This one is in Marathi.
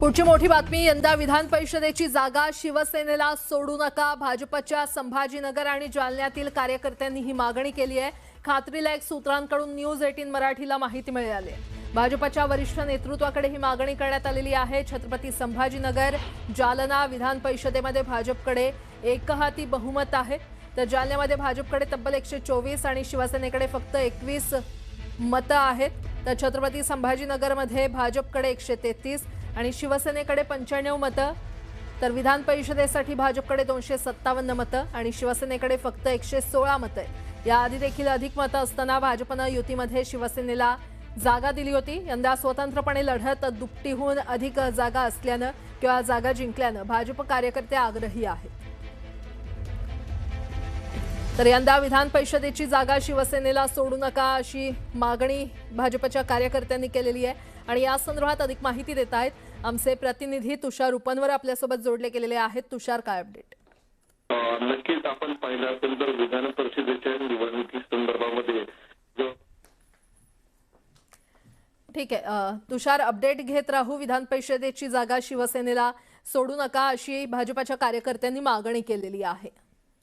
पुढची मोठी बातमी, यंदा विधान परिषदेची जागा शिवसेनेला सोडू नका। भाजपच्या संभाजीनगर आणि जालन्यातील कार्यकर्त्यांनी ही मागणी केली आहे। खात्रीलायक सूत्रांकडून न्यूज 18 मराठीला माहिती मिळाली आहे। भाजपच्या वरिष्ठ नेतृत्वाकडे ही मागणी करण्यात आलेली आहे। छत्रपती संभाजीनगर, जालना विधान परिषदेमध्ये भाजपकडे एकहाती बहुमत आहे, तर जालन्यामध्ये भाजपकडे तब्बल 124 आणि शिवसेनेकडे फक्त 21 मतं आहेत। तर छत्रपती संभाजीनगरमध्ये भाजपकडे 133 आणि शिवसेनेकडे 95 मतं, तर विधान परिषदेसाठी भाजपकडे 257 मतं आणि शिवसेनेकडे फक्त 116 मतं आहेत। याआधी देखील अधिक मतं असताना भाजपनं युतीमध्ये शिवसेनेला जागा दिली होती। यंदा स्वतंत्रपणे लढत दुपटीहून अधिक जागा असल्यानं किंवा जागा जिंकल्यानं भाजप कार्यकर्ते आग्रही आहेत। तर यंदा विधान परिषदेची जागा शिवसेनेला सोडू नका अशी मागणी भाजपच्या कार्यकर्त्यांनी केलेली आहे। आणि या संदर्भात अधिक माहिती देत आहेत आमचे प्रतिनिधी तुषार उपनवर आपल्यासोबत जोडले गेलेले आहेत। तुषार, काय अपडेट? नक्कीच आपण पाहिलं असेल तर विधान परिषदेच्या निवडणुकी संदर्भामध्ये ठीक आहे तुषार, अपडेट घेत राहू। विधान परिषदेची जागा शिवसेनेला सोडू नका अशी भाजपच्या कार्यकर्त्यांनी मागणी केलेली आहे।